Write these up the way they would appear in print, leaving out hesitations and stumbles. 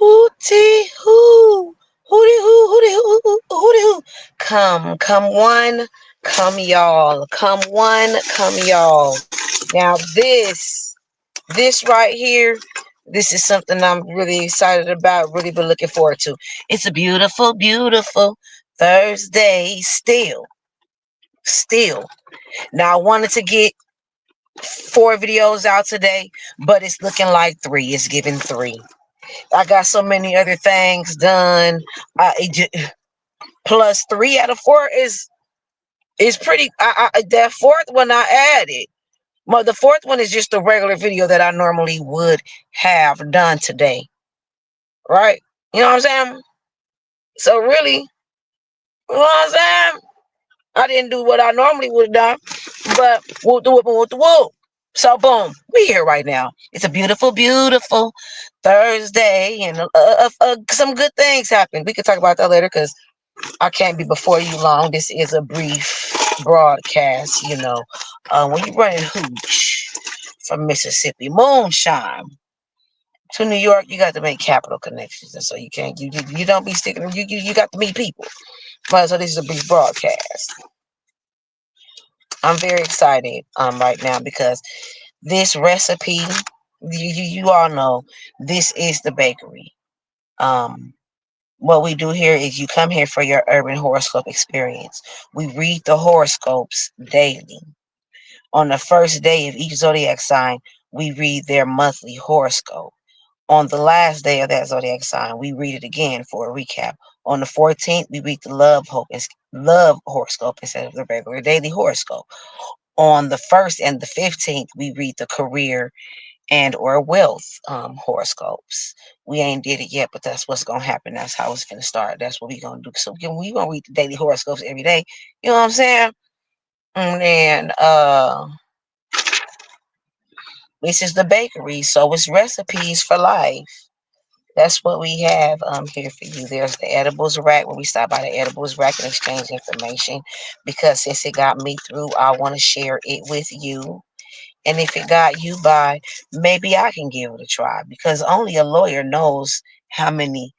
Hooty hoo. Hooty hoo, hooty hoo, hooty hoo. Come one, come y'all. Come one, come y'all. Now this right here, this is something I'm really excited about, really been looking forward to. It's a beautiful, beautiful Thursday still. Still. Now I wanted to get 4 videos out today, but it's looking like 3. It's giving 3. I got so many other things done. Plus 3 out of 4 is pretty. That fourth one I added. Well, the fourth one is just a regular video that I normally would have done today, right? You know what I'm saying? So really, you know what I'm saying? I didn't do what I normally would have done, but we'll do it, we'll do it. So boom, we here right now. It's a beautiful, beautiful Thursday, and some good things happen. We can talk about that later because I can't be before you long. This is a brief broadcast, you know. When you're running hooch from Mississippi, moonshine to New York, you got to make capital connections, and so you can't. You don't be sticking. You got to meet people. But so this is a brief broadcast. I'm very excited right now because this recipe, you all know, this is the bakery. What we do here is you come here for your urban horoscope experience. We read the horoscopes daily. On the first day of each zodiac sign, we read their monthly horoscope. On the last day of that zodiac sign, we read it again for a recap. On the 14th, we read the love horoscope instead of the regular daily horoscope. On the 1st and the 15th, we read the career and or wealth horoscopes. We ain't did it yet, but that's what's gonna happen. That's how it's gonna start. That's what we gonna do. So we gonna read the daily horoscopes every day. You know what I'm saying? And then this is the bakery, so it's recipes for life. That's what we have here for you. There's the edibles rack where we stop by the edibles rack and exchange information because since it got me through, I want to share it with you. And if it got you by, maybe I can give it a try because only a lawyer knows how many.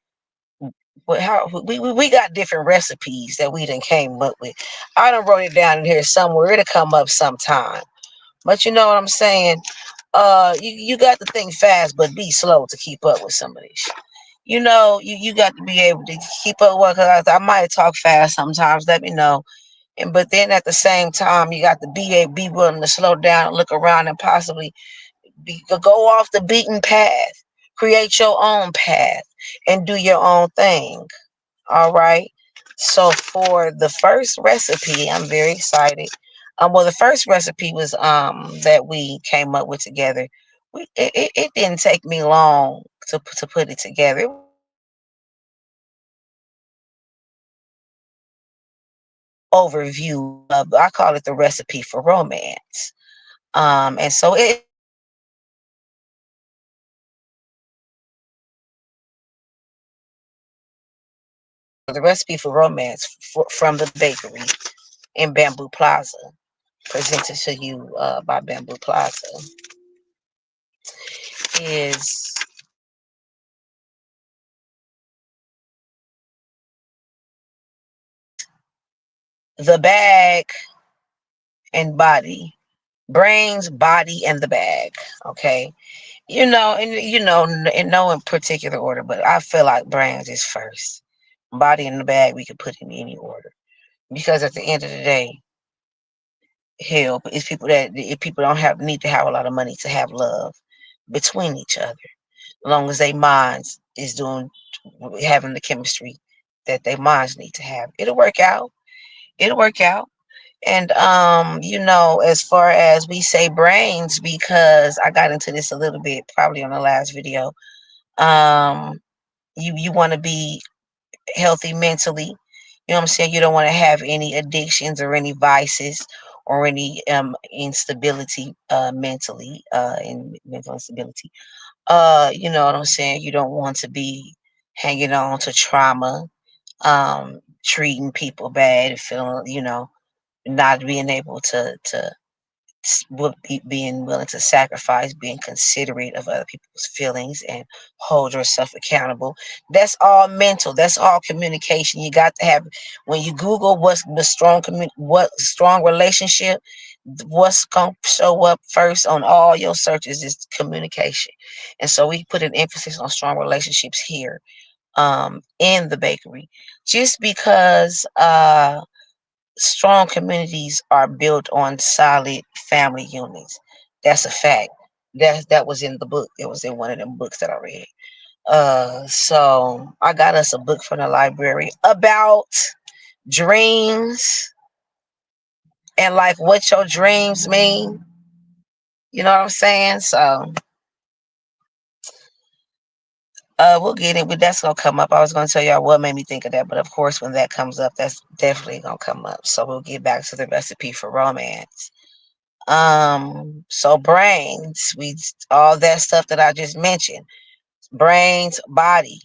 How we got different recipes that we done came up with. I done wrote it down in here somewhere. It'll come up sometime. But you know what I'm saying? You got to think fast, but be slow to keep up with some of this. You know, you got to be able to keep up with. Cause I might talk fast sometimes. Let me know. And but then at the same time, you got to be willing to slow down and look around and possibly go off the beaten path, create your own path, and do your own thing. All right. So for the first recipe, I'm very excited. Well, the first recipe was that we came up with together. It didn't take me long to put it together. It was overview of, I call it the recipe for romance. And so the recipe for romance from the bakery in Bamboo Plaza, presented to you by Bamboo Plaza, is the bag and body, brains, body, and the bag. Okay, in no particular order, but I feel like brains is first. Body and the bag we could put in any order because at the end of the day, hell, it's people that if people don't have need to have a lot of money to have love between each other, as long as their minds is doing having the chemistry that their minds need to have, it'll work out. It'll work out. And as far as we say brains, because I got into this a little bit probably on the last video. Um, you want to be healthy mentally. You know what I'm saying? You don't want to have any addictions or any vices or any instability mentally, and mental instability. You know what I'm saying? You don't want to be hanging on to trauma, treating people bad, feeling, not being able to being willing to sacrifice, being considerate of other people's feelings, and hold yourself accountable. That's all mental. That's all communication. You got to have, when you Google what's the what strong relationship, what's gonna show up first on all your searches is communication. And so we put an emphasis on strong relationships here, in the bakery, just because strong communities are built on solid family units. That's a fact. That was in the book. It was in one of them books that I read. So I got us a book from the library about dreams and like what your dreams mean. You know what I'm saying? So we'll get it, but that's gonna come up. I was gonna tell y'all what made me think of that, but of course when that comes up, that's definitely gonna come up. So we'll get back to the recipe for romance. So brains, we all that stuff that I just mentioned, brains, body.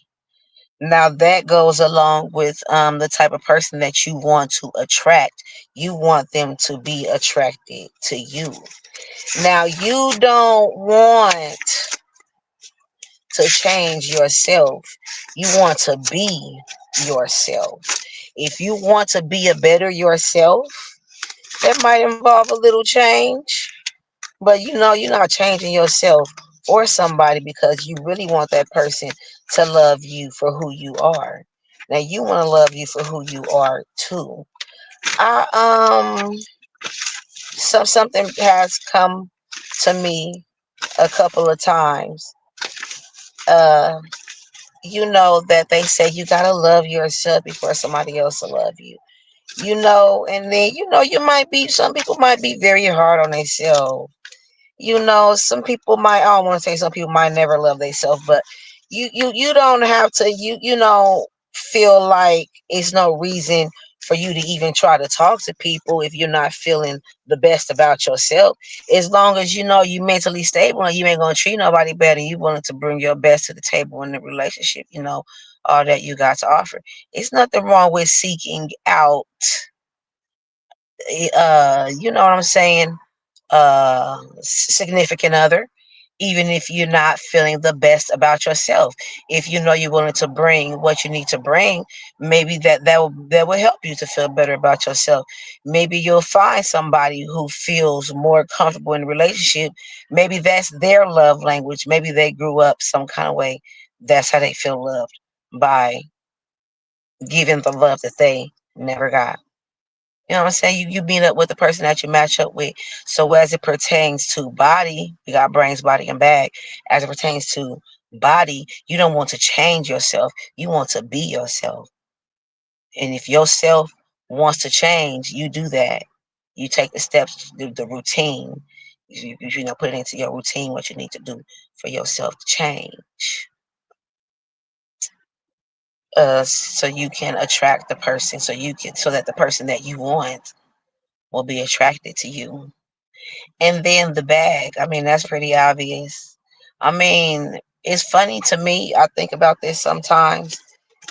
Now that goes along with the type of person that you want to attract. You want them to be attracted to you. Now you don't want to change yourself. You want to be yourself. If you want to be a better yourself, that might involve a little change. But you know, you're not changing yourself or somebody because you really want that person to love you for who you are. Now you want to love you for who you are too. I something has come to me a couple of times. Uh you know that they say you gotta love yourself before somebody else will love you. You know, and then you know you might be, some people might be very hard on themselves. You know, some people might, I don't want to say some people might never love themselves, but you don't have to, you know, feel like it's no reason for you to even try to talk to people if you're not feeling the best about yourself. As long as you know you mentally stable and you ain't gonna treat nobody better, you willing to bring your best to the table in the relationship, you know, all that you got to offer. It's nothing wrong with seeking out, you know what I'm saying, significant other, even if you're not feeling the best about yourself. If you know you're willing to bring what you need to bring, maybe that will help you to feel better about yourself. Maybe you'll find somebody who feels more comfortable in a relationship. Maybe that's their love language. Maybe they grew up some kind of way. That's how they feel loved, by giving the love that they never got. You know what I'm saying? You being up with the person that you match up with. So as it pertains to body, we got brains, body, and bag. As it pertains to body, you don't want to change yourself. You want to be yourself. And if yourself wants to change, you do that. You take the steps, the routine. You know, put it into your routine what you need to do for yourself to change. So you can attract the person, so that the person that you want will be attracted to you. And then the bag. I mean, that's pretty obvious. I mean, it's funny to me. I think about this sometimes,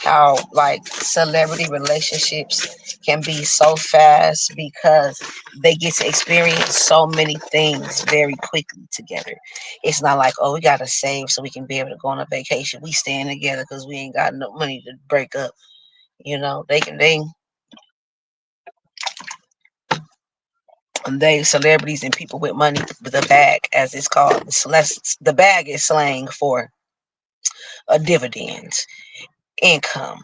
how like celebrity relationships can be so fast because they get to experience so many things very quickly together. It's not like, oh, we got to save so we can be able to go on a vacation. We staying together because we ain't got no money to break up. You know, they celebrities and people with money, the bag as it's called, the bag is slang for a dividend, income,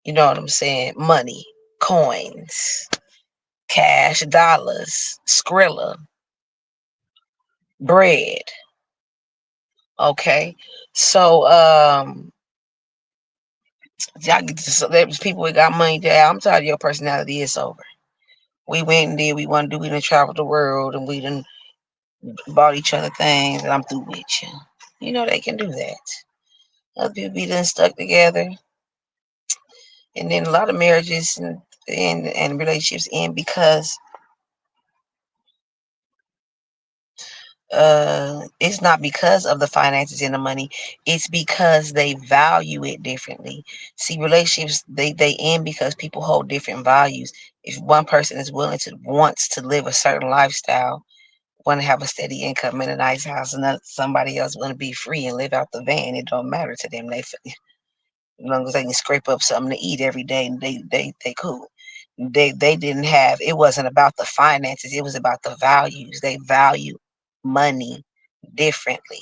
you know what I'm saying, money, coins, cash, dollars, skrilla, bread. Okay, so y'all get to celebrities, people that got money there. I'm tired of your personality. It's over. We went and did we want to do. We done traveled the world and we done bought each other things, and I'm through with you. You know they can do that. Other people be done stuck together, and then a lot of marriages and relationships end because it's not because of the finances and the money, it's because they value it differently. See, relationships, they end because people hold different values. If one person is willing to wants to live a certain lifestyle, want to have a steady income in a nice house, and somebody else want to be free and live out the van. It don't matter to them. As long as they can scrape up something to eat every day, they cool. They didn't have. It wasn't about the finances. It was about the values. They value money differently.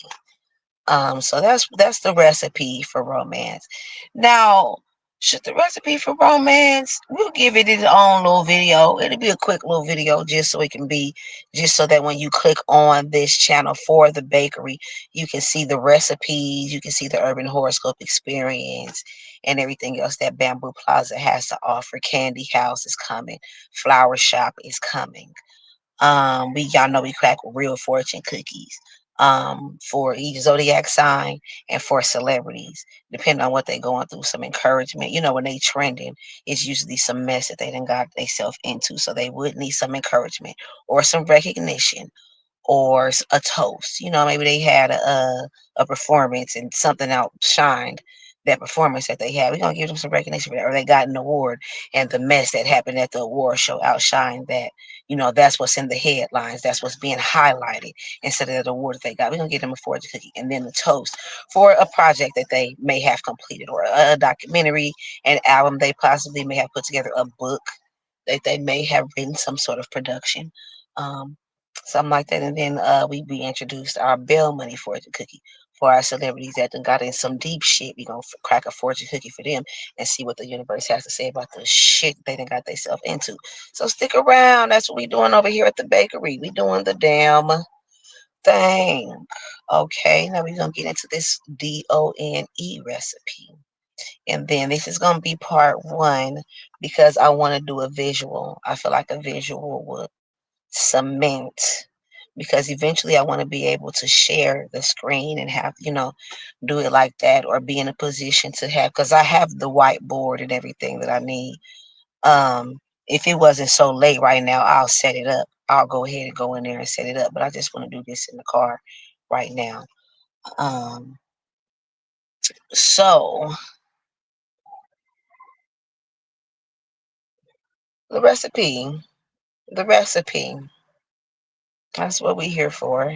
So that's the recipe for romance. Now, should the recipe for romance, we'll give it its own little video. It'll be a quick little video just so it can be, just so that when you click on this channel for the bakery, you can see the recipes, you can see the urban horoscope experience and everything else that Bamboo Plaza has to offer. Candy House is coming. Flower Shop is coming. We y'all know we crack real fortune cookies for each zodiac sign and for celebrities, depending on what they going through. Some encouragement. You know, when they trending, it's usually some mess that they done got themselves into. So they would need some encouragement or some recognition or a toast. You know, maybe they had a performance and something outshined that performance that they had. We're gonna give them some recognition for that, or they got an award and the mess that happened at the award show outshined that. You know, that's what's in the headlines. That's what's being highlighted instead of the award that they got. We're gonna give them a fortune cookie and then the toast for a project that they may have completed, or a documentary, an album they possibly may have put together, a book that they may have written, some sort of production. Um, Something like that. And then we introduced our bail money fortune cookie for our celebrities that done got in some deep shit. We gonna crack a fortune cookie for them and see what the universe has to say about the shit they done got themselves into. So stick around. That's what we doing over here at the bakery. We doing the damn thing. Okay, now we're gonna get into this D.O.N.E recipe. And then this is gonna be part one because I want to do a visual. I feel like a visual would cement, because eventually I want to be able to share the screen and have, do it like that, or be in a position to have, because I have the whiteboard and everything that I need. If it wasn't so late right now, I'll set it up. I'll go ahead and go in there and set it up, but I just want to do this in the car right now. Um, so the recipe, the recipe, that's what we're here for.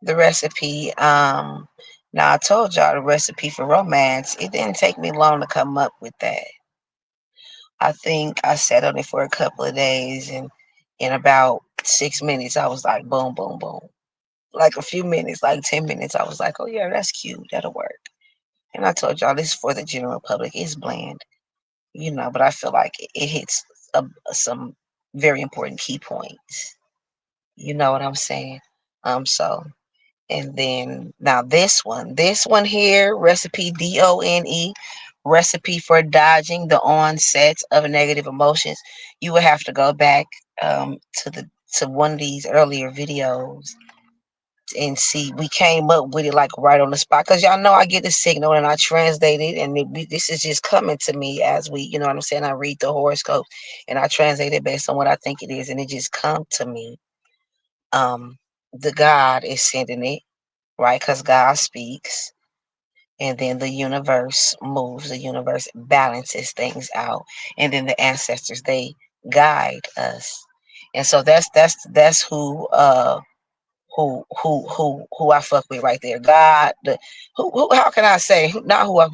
The recipe. Now I told y'all the recipe for romance. It didn't take me long to come up with that. I think I sat on it for a couple of days, and in about 6 minutes, I was like, boom, boom, boom. Like a few minutes, like 10 minutes, I was like, oh yeah, that's cute. That'll work. And I told y'all this is for the general public. It's bland, but I feel like it hits some very important key points. You know what I'm saying? So. And then now this one here, recipe D.O.N.E, recipe for dodging the onset of negative emotions. You would have to go back to one of these earlier videos and see. We came up with it like right on the spot, because y'all know I get the signal and I translate it, and this is just coming to me as we, you know what I'm saying. I read the horoscope and I translate it based on what I think it is, and it just come to me. The God is sending it, right? Because God speaks, and then the universe moves, the universe balances things out, and then the ancestors, they guide us. And so that's who I fuck with right there. God, who how can I say, not who I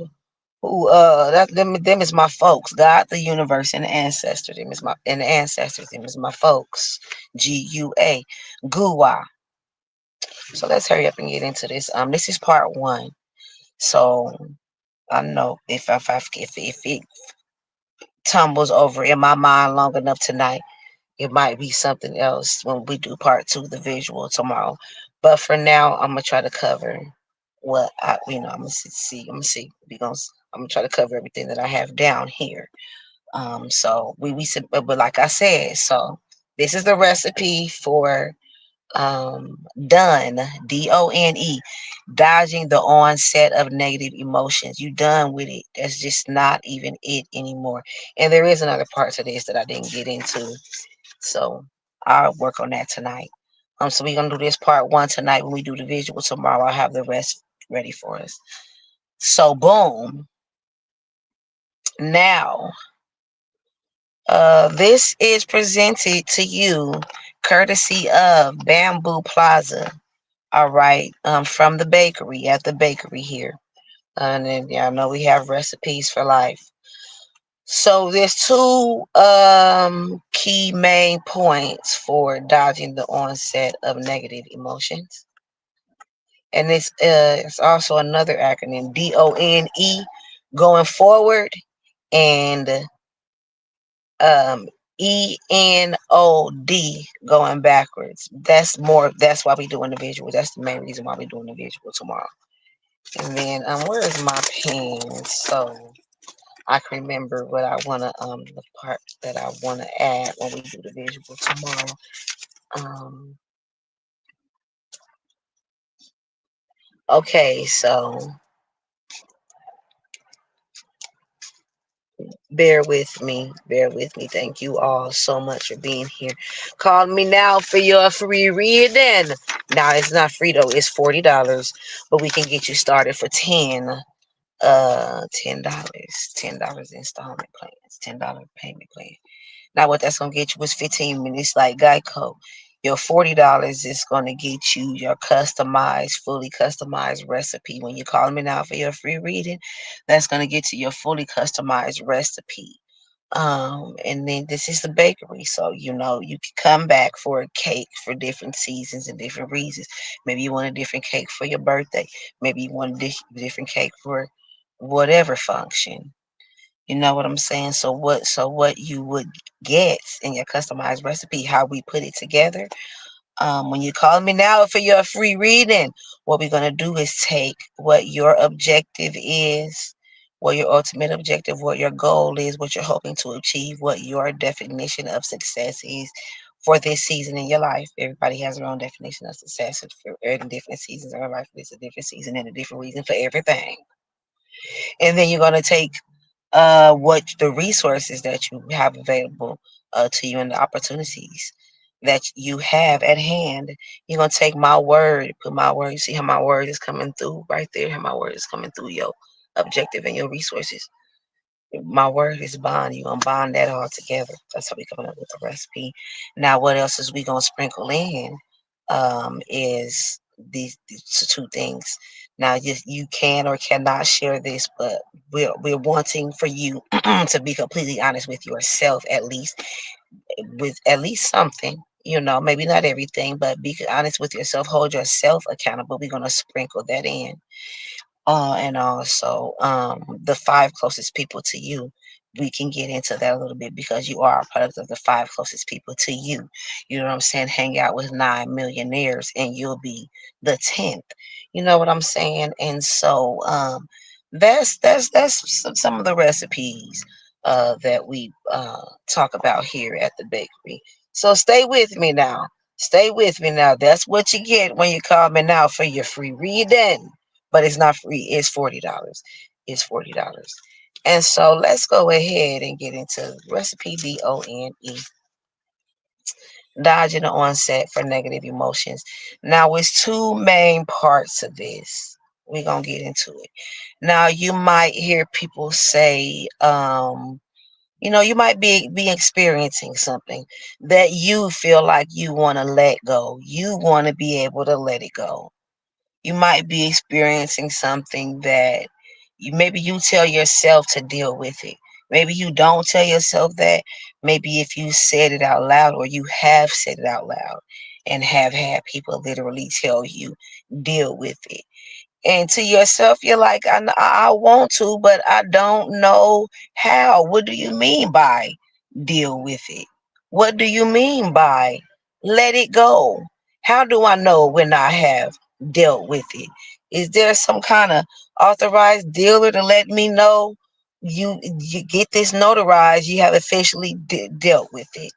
who that them is my folks. God, the universe, and the ancestors, them is my folks. Gua, Gua. So let's hurry up and get into this. This is part one. So I know if it tumbles over in my mind long enough tonight, it might be something else when we do part two, the visual, tomorrow. But for now, I'm gonna try to cover what I'm gonna see. I'm gonna see. I'm gonna try to cover everything that I have down here. So we said, but like I said, so this is the recipe for D.O.N.E, dodging the onset of negative emotions. You done with it. That's just not even it anymore. And there is another part to this that I didn't get into, so I'll work on that tonight. So we're gonna do this part one tonight. When we do the visual tomorrow, I'll have the rest ready for us. So boom. Now This is presented to you courtesy of Bamboo Plaza. All right, from the bakery at the bakery here. And then y'all know we have recipes for life. So there's two key main points for dodging the onset of negative emotions. And it's also another acronym, D.O.N.E, going forward, and um ENOD going backwards. That's why we doing the visual. That's the main reason why we doing the visual tomorrow. And then where is my pen? So I can remember what I wanna the part that I wanna add when we do the visual tomorrow. Um okay, so bear with me. Bear with me. Thank you all so much for being here. Call me now for your free reading. Now it's not free though, it's $40, but we can get you started for $10 installment plans, $10 payment plan. Now what that's gonna get you is 15 minutes like Geico. Your $40 is gonna get you your customized, fully customized recipe. When you call me now for your free reading, that's gonna get you your fully customized recipe. And then this is the bakery, so you know you can come back for a cake for different seasons and different reasons. Maybe you want a different cake for your birthday. Maybe you want a different cake for whatever function. You know what I'm saying? So what you would get in your customized recipe, how we put it together. When you call me now for your free reading, what we're gonna do is take what your objective is, what your ultimate objective, what your goal is, what you're hoping to achieve, what your definition of success is for this season in your life. Everybody has their own definition of success for different seasons in their life. It's a different season and a different reason for everything. And then you're gonna take what the resources that you have available to you and the opportunities that you have at hand. You're gonna take my word, put my word. You see how my word is coming through right there. How my word is coming through your objective and your resources. My word is bond. You're gonna bond that all together. That's how we coming up with the recipe. Now, what else is we gonna sprinkle in? Is these two things. Now, you can or cannot share this, but we're wanting for you to be completely honest with yourself, at least with at least something. You know, maybe not everything, but be honest with yourself. Hold yourself accountable. We're gonna sprinkle that in, and also the five closest people to you. We can get into that a little bit because you are a product of the five closest people to you. You know what I'm saying? Hang out with 9 millionaires and you'll be the 10th. You know what I'm saying? And so that's some of the recipes that we talk about here at the bakery. So stay with me now. Stay with me now. That's what you get when you call me now for your free reading, but it's not free. It's $40. It's $40. And so let's go ahead and get into recipe D.O.N.E. Dodging the onset for negative emotions. Now, it's two main parts of this. We're gonna get into it. Now, you might hear people say, you might be experiencing something that you feel like you want to let go. You want to be able to let it go. You might be experiencing something that maybe you tell yourself to deal with it. Maybe you don't tell yourself that. Maybe if you said it out loud or you have said it out loud and have had people literally tell you, deal with it. And to yourself, you're like, I want to, but I don't know how. What do you mean by deal with it? What do you mean by let it go? How do I know when I have dealt with it? Is there some kind of authorized dealer to let me know you get this notarized, you have officially dealt with it?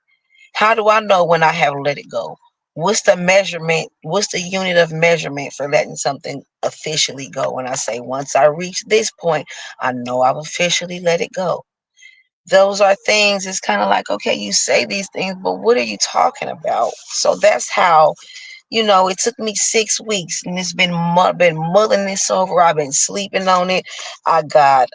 How do I know when I have let it go? What's the measurement? What's the unit of measurement for letting something officially go? When I say once I reach this point, I know I've officially let it go. Those are things, it's kind of like, okay, you say these things, but what are you talking about? So that's how, it took me 6 weeks and it's been mulling this over. I've been sleeping on it. I got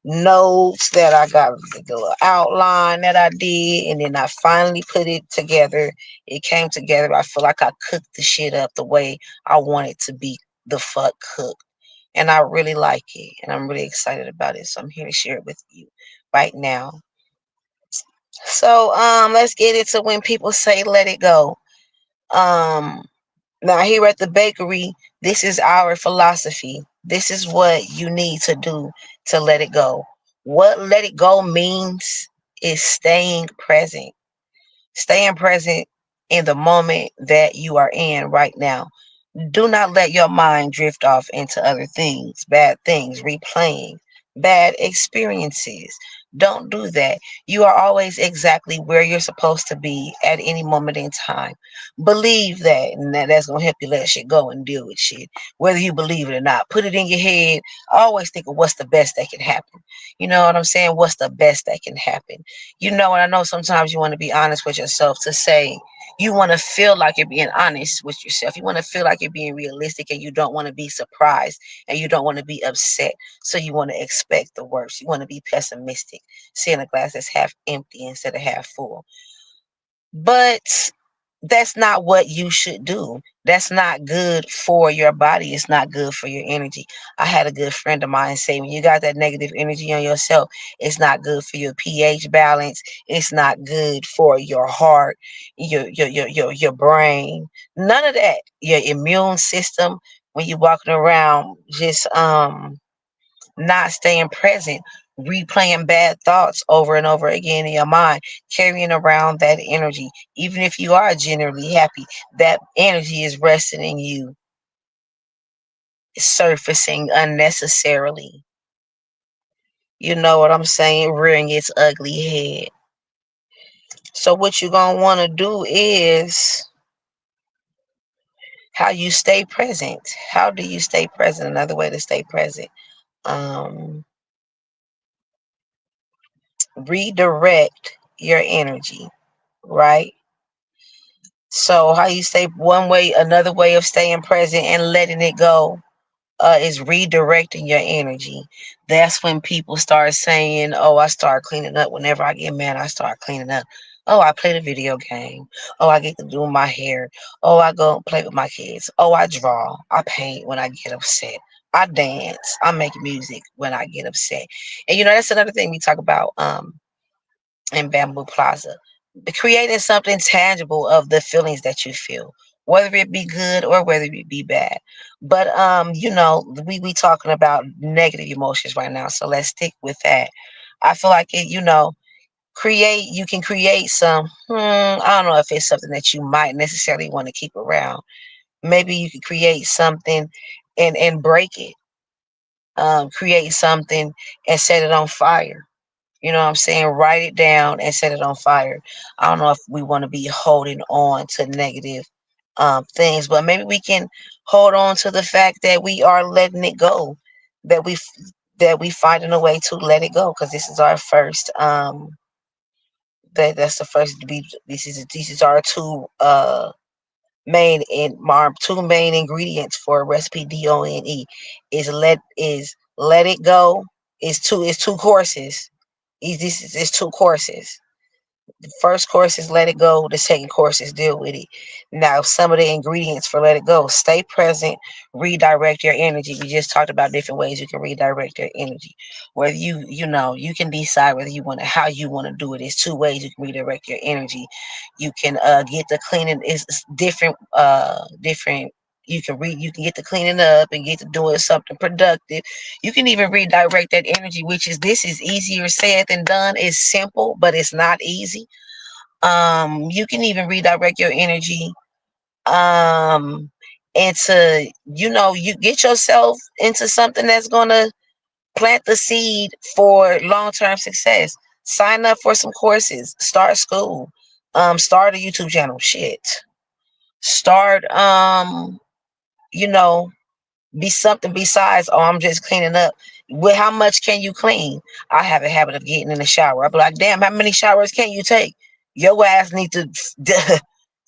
notes that I got, the little outline that I did, and then I finally put it together. It came together. I feel like I cooked the shit up the way I want it to be the fuck cooked. And I really like it, and I'm really excited about it. So I'm here to share it with you right now. So let's get into when people say let it go. Um Now here at the bakery, this is our philosophy. This is what you need to do to let it go. What let it go means is staying present. Staying present in the moment that you are in right now. Do not let your mind drift off into other things, bad things, replaying bad experiences. Don't do that. You are always exactly where you're supposed to be at any moment in time. Believe that, and that's going to help you let shit go and deal with shit, whether you believe it or not. Put it in your head. Always think of what's the best that can happen. You know what I'm saying? What's the best that can happen? You know, and I know sometimes you want to be honest with yourself to say, you want to feel like you're being honest with yourself. You want to feel like you're being realistic, and you don't want to be surprised, and you don't want to be upset. So you want to expect the worst. You want to be pessimistic, seeing a glass that's half empty instead of half full. But that's not what you should do. That's not good for your body. It's not good for your energy. I had a good friend of mine say, when you got that negative energy on yourself, it's not good for your pH balance. It's not good for your heart, your brain. None of that. Your immune system, when you're walking around just not staying present, replaying bad thoughts over and over again in your mind, carrying around that energy. Even if you are generally happy, that energy is resting in you, surfacing unnecessarily. You know what I'm saying? Rearing its ugly head. So what you're gonna want to do is how you stay present. How do you stay present? Another way to stay present. Um, Redirect your energy, right? So how you say one way, another way of staying present and letting it go is redirecting your energy. That's when people start saying, "Oh, I start cleaning up." Whenever I get mad, I start cleaning up. Oh, I play the video game. Oh, I get to do my hair. Oh, I go play with my kids. Oh, I draw. I paint when I get upset. I dance. I make music when I get upset. And you know, that's another thing we talk about. In Bamboo Plaza. Creating something tangible of the feelings that you feel, whether it be good or whether it be bad. But you know, we talking about negative emotions right now, so let's stick with that. I feel like it, you know, you can create some, I don't know if it's something that you might necessarily want to keep around. Maybe you could create something and break it. Create something and set it on fire. You know what I'm saying? Write it down and set it on fire. I don't know if we want to be holding on to negative things, but maybe we can hold on to the fact that we are letting it go, that we finding a way to let it go, because this is our first that's the first these is our two main ingredients for recipe D.O.N.E. Is let it go. Is two courses. It's two courses. The first course is let it go. The second course is deal with it. Now, some of the ingredients for let it go: stay present, redirect your energy. We just talked about different ways you can redirect your energy. Whether you can decide whether you want to, how you want to do it. It's two ways you can redirect your energy. You can get the cleaning. It's different. Different. You can get to cleaning up and get to doing something productive. You can even redirect that energy, which is this is easier said than done. It's simple, but it's not easy. You can even redirect your energy into, you get yourself into something that's gonna plant the seed for long-term success. Sign up for some courses, start school, start a YouTube channel, shit. Start you know be something besides, oh, I'm just cleaning up. Well, how much can you clean? I have a habit of getting in the shower. I'll be like, damn, how many showers can you take? Your ass need to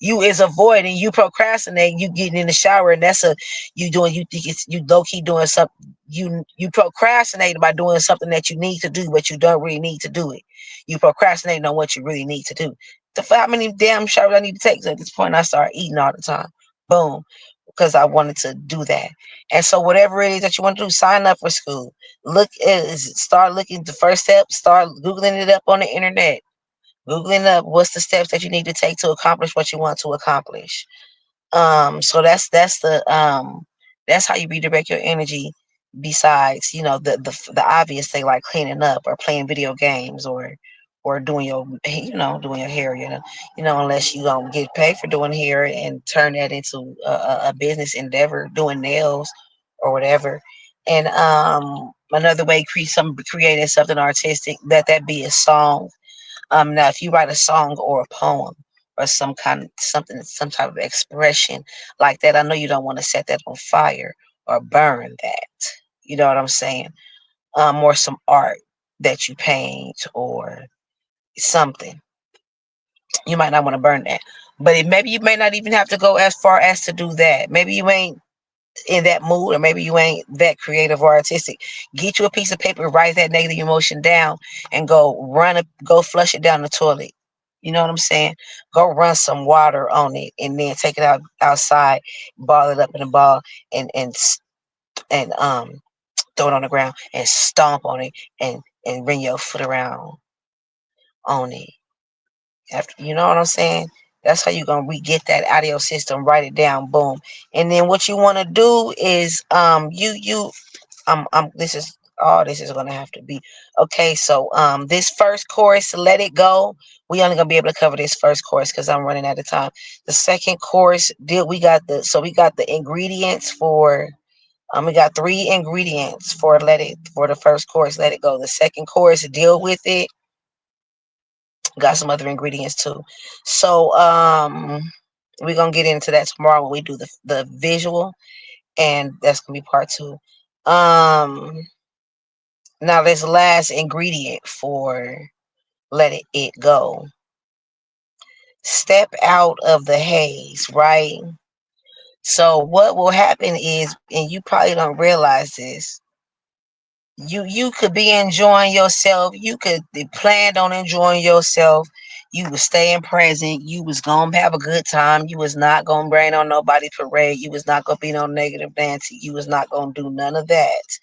You is avoiding, you procrastinating, you getting in the shower, and that's a you doing, you think it's you low key doing something, you procrastinating by doing something that you need to do, but you don't really need to do it. You procrastinating on what you really need to do. How many damn showers I need to take? So at this point, I start eating all the time. Boom, because I wanted to do that. And so whatever it is that you want to do, sign up for school. Start looking. The first step, start googling it up on the internet. Googling up what's the steps that you need to take to accomplish what you want to accomplish. So that's how you redirect your energy. Besides, the obvious thing like cleaning up or playing video games or doing your doing your hair, unless you don't get paid for doing hair and turn that into a business endeavor, doing nails or whatever. And another way, creating something artistic, that be a song. Now, if you write a song or a poem or some type of expression like that, I know you don't want to set that on fire or burn that. You know what I'm saying? Or some art that you paint or something. You might not want to burn that, but maybe you may not even have to go as far as to do that. Maybe you ain't in that mood, or maybe you ain't that creative or artistic. Get you a piece of paper, write that negative emotion down, and go flush it down the toilet. You know what I'm saying? Go run some water on it, and then take it outside, ball it up in a ball, and throw it on the ground and stomp on it, and bring your foot around on it. After, you know what I'm saying? That's how you gonna get that out of your system. Write it down, boom. And then what you want to do is this is all this is gonna have to be okay. So this first course, let it go. We only gonna be able to cover this first course because I'm running out of time. The second course we got the ingredients for we got 3 ingredients for the first course, let it go. The second course, deal with it, got some other ingredients too. So we're gonna get into that tomorrow when we do the visual, and that's gonna be part 2. Now this last ingredient for let it go. Step out of the haze, right? So what will happen is, and you probably don't realize this, you could be enjoying yourself. You could be planned on enjoying yourself. You was staying present. You was gonna have a good time. You was not gonna rain on nobody's parade. You was not gonna be no negative Nancy. You was not gonna do none of that.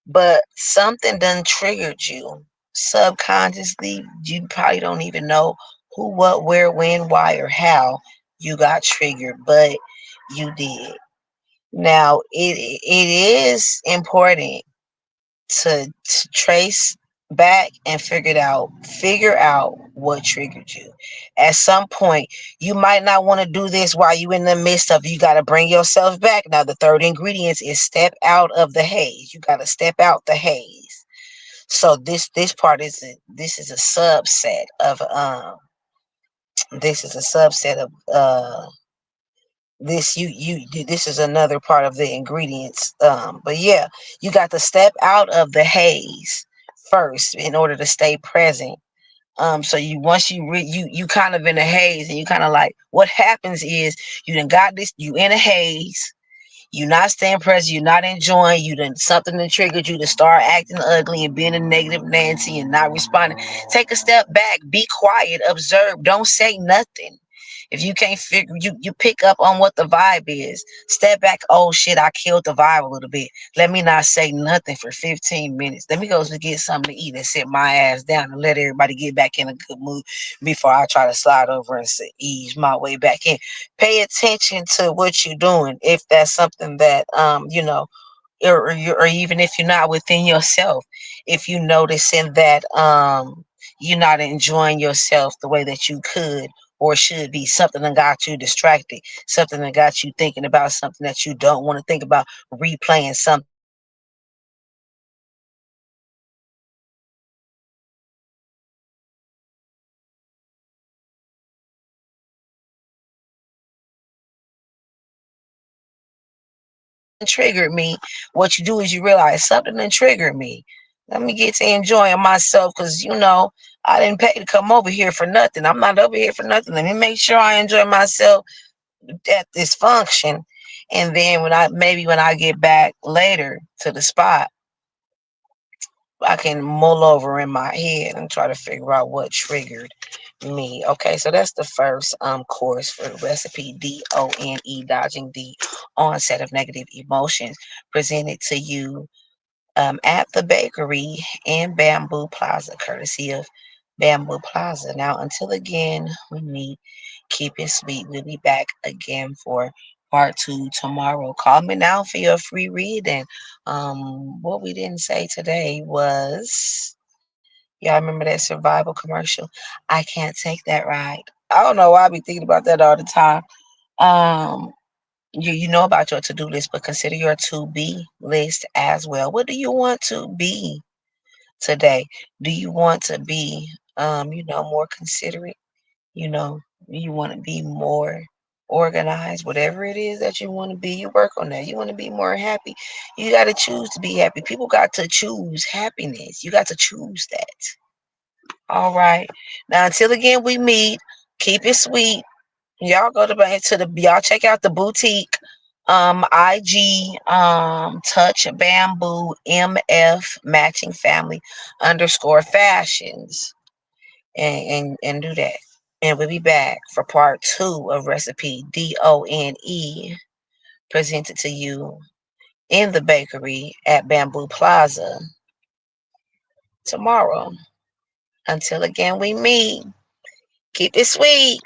But something done triggered you subconsciously. You probably don't even know who, what, where, when, why, or how you got triggered, but you did. Now it is important to trace back and figure out what triggered you. At some point, you might not want to do this while you in the midst of, you got to bring yourself back. Now the third ingredient is step out of the haze. You got to step out the haze. So this part this is a subset of this is a subset of this is another part of the ingredients. But yeah, you got to step out of the haze first in order to stay present. So you once you kind of in a haze, and you kind of like, what happens is you done got this, you in a haze, you not staying present, you not enjoying, you done something that triggered you to start acting ugly and being a negative Nancy and not responding. Take a step back, be quiet, observe, don't say nothing. If you can't figure, you pick up on what the vibe is. Step back. Oh shit, I killed the vibe a little bit. Let me not say nothing for 15 minutes. Let me go to get something to eat and sit my ass down and let everybody get back in a good mood before I try to slide over and ease my way back in. Pay attention to what you're doing. If that's something that or even if you're not within yourself, if you noticing that you're not enjoying yourself the way that you could or should be, something that got you distracted, something that got you thinking about something that you don't want to think about, replaying something triggered me. What you do is you realize something that triggered me. Let me get to enjoying myself because, I didn't pay to come over here for nothing. I'm not over here for nothing. Let me make sure I enjoy myself at this function. And then when I get back later to the spot, I can mull over in my head and try to figure out what triggered me. Okay, so that's the first course for the recipe D.O.N.E, dodging the onset of negative emotions, presented to you at the bakery in Bamboo Plaza, courtesy of Bamboo Plaza. Now, until again we meet, keep it sweet. We'll be back again for part two tomorrow. Call me now for your free reading. What we didn't say today was, y'all remember that survival commercial? I can't take that ride. I don't know why I be thinking about that all the time. Um, you know about your to-do list, but consider your to-be list as well. What do you want to be today? Do you want to be, more considerate? You know, you want to be more organized, whatever it is that you want to be, you work on that. You want to be more happy. You got to choose to be happy. People got to choose happiness. You got to choose that. All right. Now, until again we meet, keep it sweet. Y'all go y'all check out the boutique IG touch bamboo MF matching family underscore fashions, and do that. And we'll be back for part two of recipe D.O.N.E, presented to you in the bakery at Bamboo Plaza tomorrow. Until again we meet, keep it sweet.